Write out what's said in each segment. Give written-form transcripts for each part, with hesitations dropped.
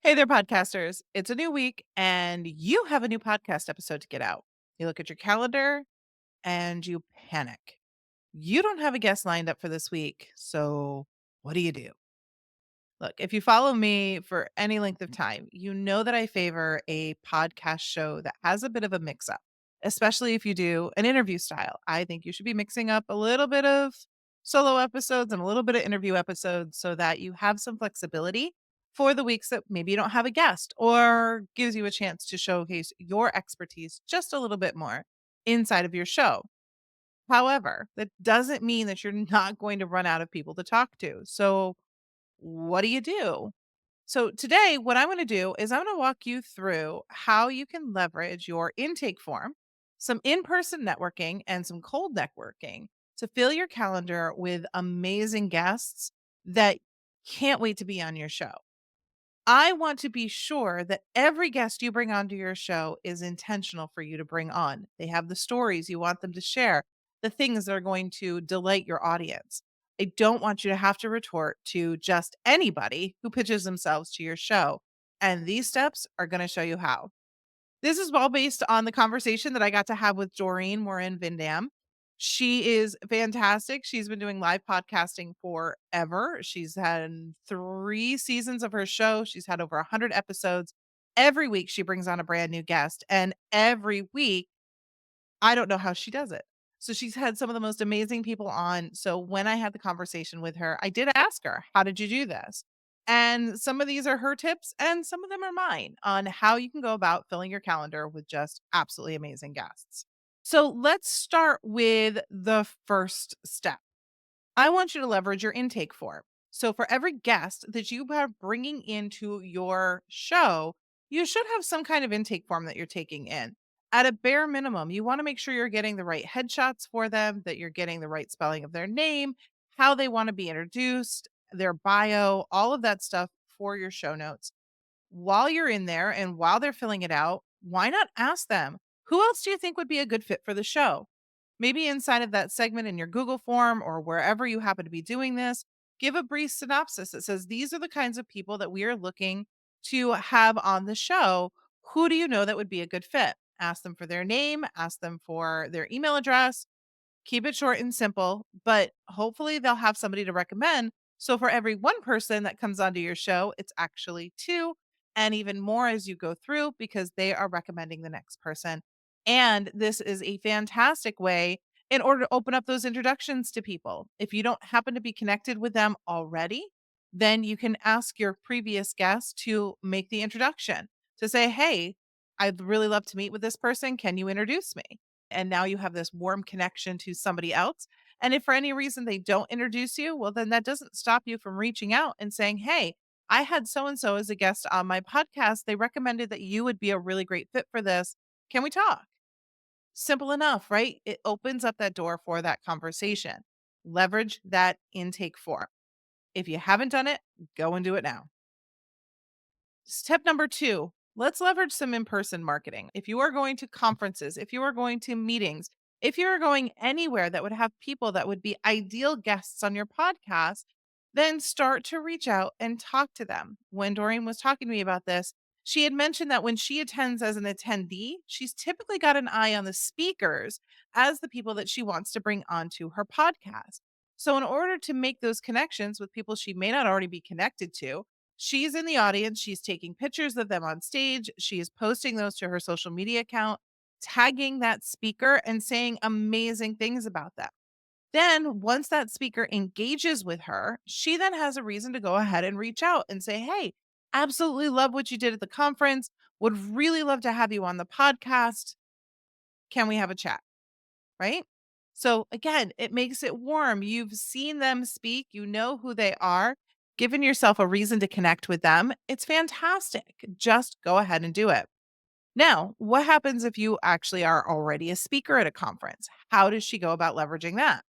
Hey there, podcasters. It's a new week and you have a new podcast episode to get out. You look at your calendar and you panic. You don't have a guest lined up for this week. So, what do you do? Look, if you follow me for any length of time, you know that I favor a podcast show that has a bit of a mix up, especially if you do an interview style. I think you should be mixing up a little bit of solo episodes and a little bit of interview episodes so that you have some flexibility for the weeks that maybe you don't have a guest or gives you a chance to showcase your expertise just a little bit more inside of your show. However, that doesn't mean that you're not going to run out of people to talk to. So, what do you do? So, today, what I'm going to do is I'm going to walk you through how you can leverage your intake form, some in person networking, and some cold networking to fill your calendar with amazing guests that can't wait to be on your show. I want to be sure that every guest you bring onto your show is intentional for you to bring on. They have the stories you want them to share, the things that are going to delight your audience. I don't want you to have to retort to just anybody who pitches themselves to your show. And these steps are going to show you how. This is all based on the conversation that I got to have with Dorien Morin-van Dam. She is fantastic. She's been doing live podcasting forever. She's had 3 seasons of her show. She's had over 100 episodes. Every week she brings on a brand new guest, and every week I don't know how she does it. So she's had some of the most amazing people on. So when I had the conversation with her, I did ask her, "How did you do this?" And some of these are her tips and some of them are mine on how you can go about filling your calendar with just absolutely amazing guests. So let's start with the first step. I want you to leverage your intake form. So, for every guest that you are bringing into your show, you should have some kind of intake form that you're taking in. At a bare minimum, you want to make sure you're getting the right headshots for them, that you're getting the right spelling of their name, how they want to be introduced, their bio, all of that stuff for your show notes. While you're in there and while they're filling it out, why not ask them, who else do you think would be a good fit for the show? Maybe inside of that segment in your Google form or wherever you happen to be doing this, give a brief synopsis that says, these are the kinds of people that we are looking to have on the show. Who do you know that would be a good fit? Ask them for their name, ask them for their email address, keep it short and simple, but hopefully they'll have somebody to recommend. So for every one person that comes onto your show, it's actually two and even more as you go through because they are recommending the next person. And this is a fantastic way in order to open up those introductions to people. If you don't happen to be connected with them already, then you can ask your previous guest to make the introduction to say, "Hey, I'd really love to meet with this person. Can you introduce me?" And now you have this warm connection to somebody else. And if for any reason they don't introduce you, well, then that doesn't stop you from reaching out and saying, "Hey, I had so and so as a guest on my podcast. They recommended that you would be a really great fit for this. Can we talk?" Simple enough, right? It opens up that door for that conversation. Leverage that intake form. If you haven't done it, go and do it now. Step number 2, let's leverage some in person marketing. If you are going to conferences, if you are going to meetings, if you are going anywhere that would have people that would be ideal guests on your podcast, then start to reach out and talk to them. When Doreen was talking to me about this, she had mentioned that when she attends as an attendee, she's typically got an eye on the speakers as the people that she wants to bring onto her podcast. So, in order to make those connections with people she may not already be connected to, she's in the audience, she's taking pictures of them on stage, she is posting those to her social media account, tagging that speaker and saying amazing things about them. Then, once that speaker engages with her, she then has a reason to go ahead and reach out and say, "Hey, absolutely love what you did at the conference. Would really love to have you on the podcast. Can we have a chat?" Right? So again, it makes it warm. You've seen them speak, you know who they are, given yourself a reason to connect with them. It's fantastic. Just go ahead and do it. Now, what happens if you actually are already a speaker at a conference? How does she go about leveraging that?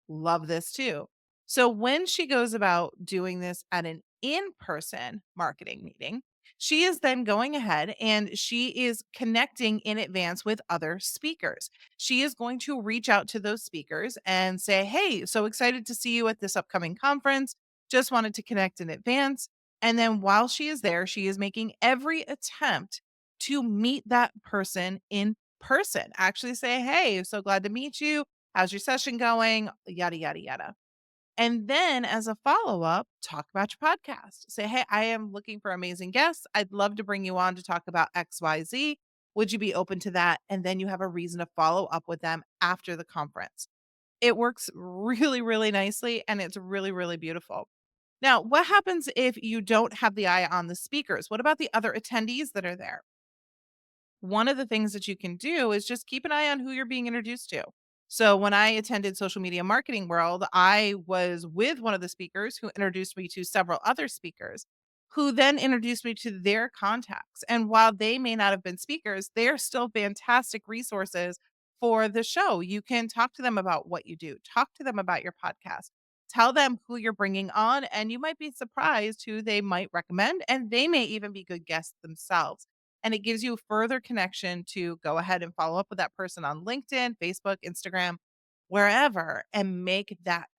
Love this too. So when she goes about doing this at an in-person marketing meeting, she is then going ahead and she is connecting in advance with other speakers. She is going to reach out to those speakers and say, "Hey, so excited to see you at this upcoming conference. Just wanted to connect in advance. And then while she is there, she is making every attempt to meet that person in person. Actually say, "Hey, so glad to meet you. How's your session going?" Yada, yada, yada. And then as a follow-up, talk about your podcast. Say, "Hey, I am looking for amazing guests. I'd love to bring you on to talk about XYZ. Would you be open to that?" And then you have a reason to follow up with them after the conference. It works really, really nicely, and it's really, really beautiful. Now, what happens if you don't have the eye on the speakers? What about the other attendees that are there? One of the things that you can do is just keep an eye on who you're being introduced to. So when I attended Social Media Marketing World, I was with one of the speakers who introduced me to several other speakers who then introduced me to their contacts. And while they may not have been speakers, they're still fantastic resources for the show. You can talk to them about what you do, talk to them about your podcast, tell them who you're bringing on, and you might be surprised who they might recommend. And they may even be good guests themselves, and it gives you further connection to go ahead and follow up with that person on LinkedIn, Facebook, Instagram, wherever, and make that.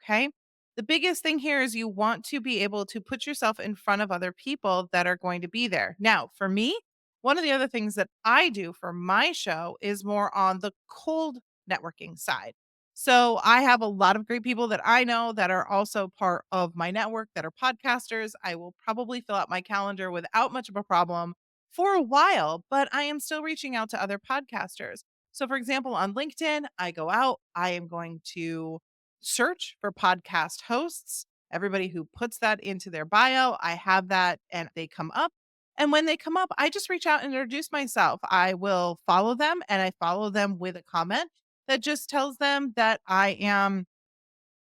Okay. The biggest thing here is you want to be able to put yourself in front of other people that are going to be there. Now, for me, one of the other things that I do for my show is more on the cold networking side. So I have a lot of great people that I know that are also part of my network that are podcasters. I will probably fill out my calendar without much of a problem for a while, but I am still reaching out to other podcasters. So, for example, on LinkedIn, I go out, I am going to search for podcast hosts. Everybody who puts that into their bio, I have that and they come up. And when they come up, I just reach out and introduce myself. I will follow them and I follow them with a comment that just tells them that I am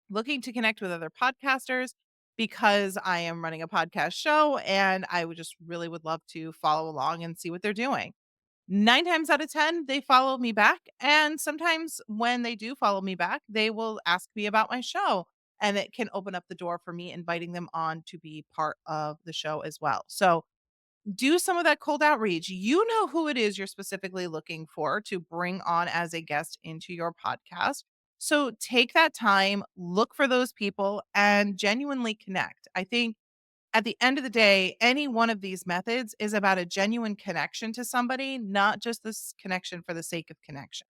looking to connect with other podcasters because I am running a podcast show and I would just really would love to follow along and see what they're doing. 9 times out of 10, they follow me back, and sometimes when they do follow me back, they will ask me about my show, and it can open up the door for me inviting them on to be part of the show as well. So, do some of that cold outreach. You know who it is you're specifically looking for to bring on as a guest into your podcast. So, take that time, look for those people, and genuinely connect. I think at the end of the day, any one of these methods is about a genuine connection to somebody, not just this connection for the sake of connection.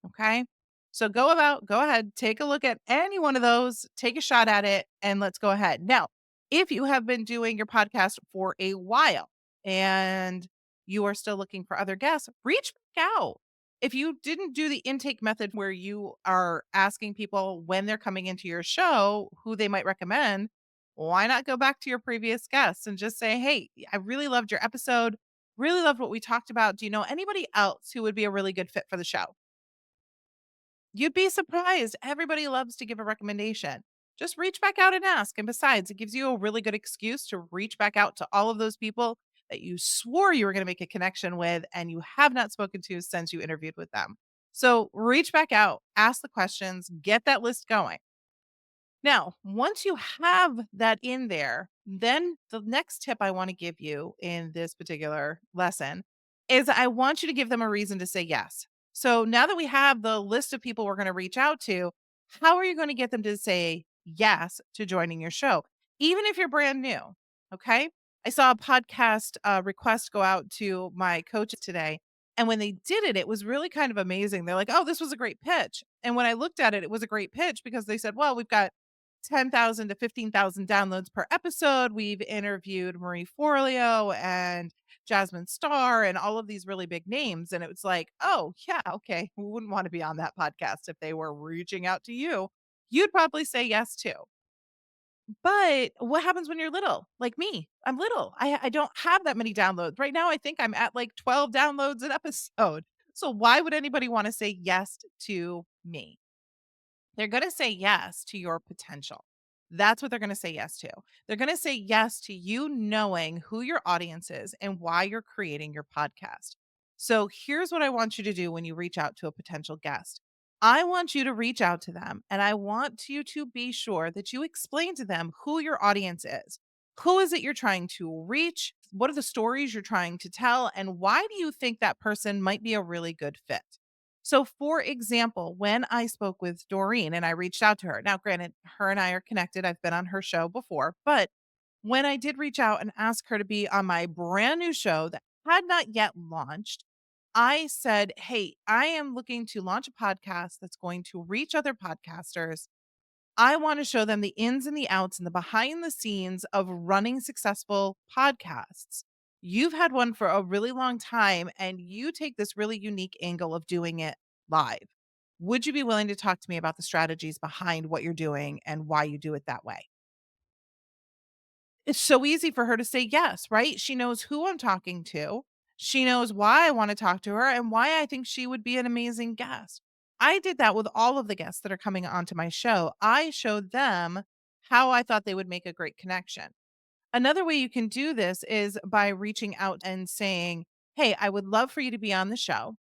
Okay. So go ahead, take a look at any one of those, take a shot at it, and let's go ahead. Now, if you have been doing your podcast for a while and you are still looking for other guests, reach back out. If you didn't do the intake method where you are asking people when they're coming into your show who they might recommend, why not go back to your previous guests and just say, "Hey, I really loved your episode. Really loved what we talked about. Do you know anybody else who would be a really good fit for the show?" You'd be surprised. Everybody loves to give a recommendation. Just reach back out and ask. And besides, it gives you a really good excuse to reach back out to all of those people that you swore you were going to make a connection with and you have not spoken to since you interviewed with them. So reach back out, ask the questions, get that list going. Now, once you have that in there, then the next tip I want to give you in this particular lesson is I want you to give them a reason to say yes. So now that we have the list of people we're going to reach out to, how are you going to get them to say yes to joining your show, even if you're brand new? Okay. I saw a podcast request go out to my coaches today. And when they did it, it was really kind of amazing. They're like, "Oh, this was a great pitch." And when I looked at it, it was a great pitch because they said, "Well, we've got 10,000 to 15,000 downloads per episode. We've interviewed Marie Forleo and Jasmine Starr and all of these really big names." And it was like, "Oh, yeah, okay. We wouldn't want to be on that podcast if they were reaching out to you. You'd probably say yes too." But what happens when you're little? Like me, I'm little. I don't have that many downloads. Right now, I think I'm at like 12 downloads an episode. So why would anybody want to say yes to me? They're gonna say yes to your potential. That's what they're gonna say yes to. They're gonna say yes to you knowing who your audience is and why you're creating your podcast. So here's what I want you to do when you reach out to a potential guest. I want you to reach out to them and I want you to be sure that you explain to them who your audience is. Who is it you're trying to reach? What are the stories you're trying to tell? And why do you think that person might be a really good fit? So, for example, when I spoke with Doreen and I reached out to her, now granted, her and I are connected. I've been on her show before, but When I did reach out and ask her to be on my brand new show that had not yet launched, I said, "Hey, I am looking to launch a podcast that's going to reach other podcasters. I want to show them the ins and the outs and the behind the scenes of running successful podcasts. You've had one for a really long time and you take this really unique angle of doing it live. Would you be willing to talk to me about the strategies behind what you're doing and why you do it that way?" It's so easy for her to say yes, right? She knows who I'm talking to. She knows why I want to talk to her and why I think she would be an amazing guest. I did that with all of the guests that are coming onto my show. I showed them how I thought they would make a great connection. Another way you can do this is by reaching out and saying, "Hey, I would love for you to be on the show.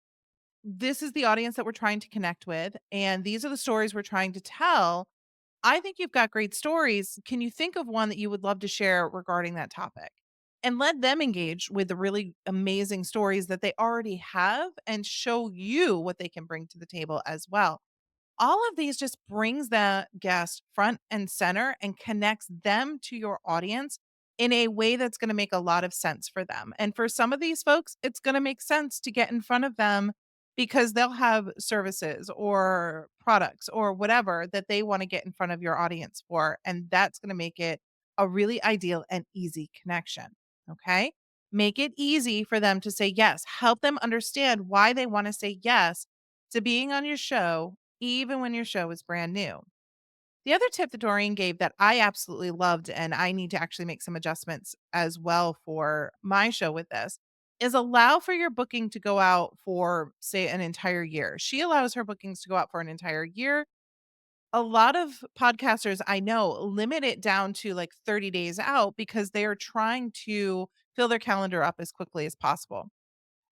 This is the audience that we're trying to connect with, and these are the stories we're trying to tell. I think you've got great stories. Can you think of one that you would love to share regarding that topic?" And let them engage with the really amazing stories that they already have and show you what they can bring to the table as well. All of these just brings the guest front and center and connects them to your audience in a way that's going to make a lot of sense for them. And for some of these folks, it's going to make sense to get in front of them because they'll have services or products or whatever that they want to get in front of your audience for. And that's going to make it a really ideal and easy connection. Okay. Make it easy for them to say yes. Help them understand why they want to say yes to being on your show even when your show is brand new. The other tip that Doreen gave that I absolutely loved, and I need to actually make some adjustments as well for my show with this, is allow for your booking to go out for, say, an entire year. She allows her bookings to go out for an entire year. A lot of podcasters I know limit it down to like 30 days out because they are trying to fill their calendar up as quickly as possible.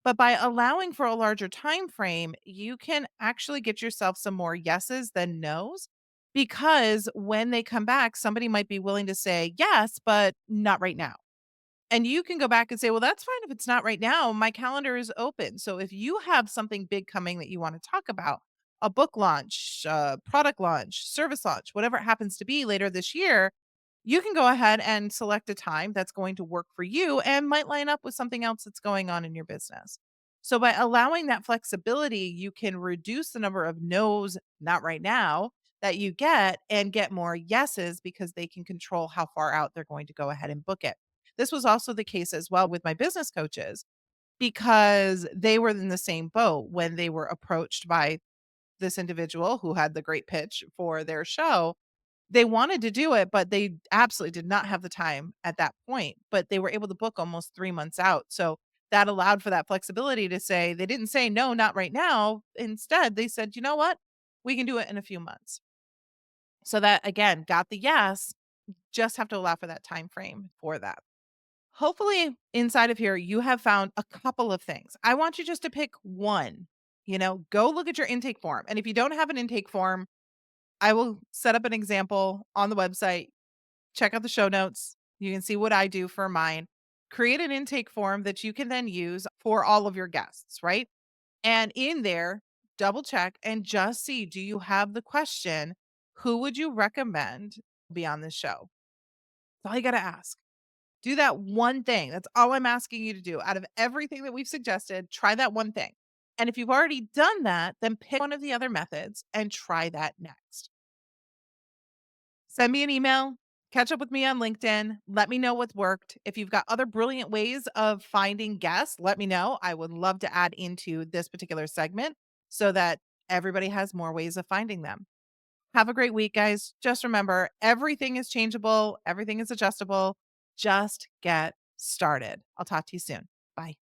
But by allowing for a larger time frame, you can actually get yourself some more yeses than nos because when they come back, somebody might be willing to say yes, but not right now. And you can go back and say, "Well, that's fine if it's not right now. My calendar is open." So if you have something big coming that you want to talk about, a book launch, product launch, service launch, whatever it happens to be later this year, you can go ahead and select a time that's going to work for you and might line up with something else that's going on in your business. So by allowing that flexibility, you can reduce the number of no's, not right now, that you get more yeses because they can control how far out they're going to go ahead and book it. This was also the case as well with my business coaches because they were in the same boat when they were approached by this individual who had the great pitch for their show. They wanted to do it, but they absolutely did not have the time at that point, but they were able to book almost 3 months out. So that allowed for that flexibility to say they didn't say, "No, not right now." Instead, they said, "You know what? We can do it in a few months." So that again got the yes, just have to allow for that time frame for that. Hopefully, inside of here, you have found a couple of things. I want you just to pick one. Go look at your intake form. And if you don't have an intake form, I will set up an example on the website. Check out the show notes. You can see what I do for mine. Create an intake form that you can then use for all of your guests, right? And in there, double check and just see, do you have the question, who would you recommend be on this show? That's all you got to ask. Do that one thing. That's all I'm asking you to do. Out of everything that we've suggested, try that one thing. And if you've already done that, then pick one of the other methods and try that next. Send me an email, catch up with me on LinkedIn, let me know what's worked. If you've got other brilliant ways of finding guests, let me know. I would love to add into this particular segment so that everybody has more ways of finding them. Have a great week, guys. Just remember, everything is changeable, everything is adjustable. Just get started. I'll talk to you soon. Bye.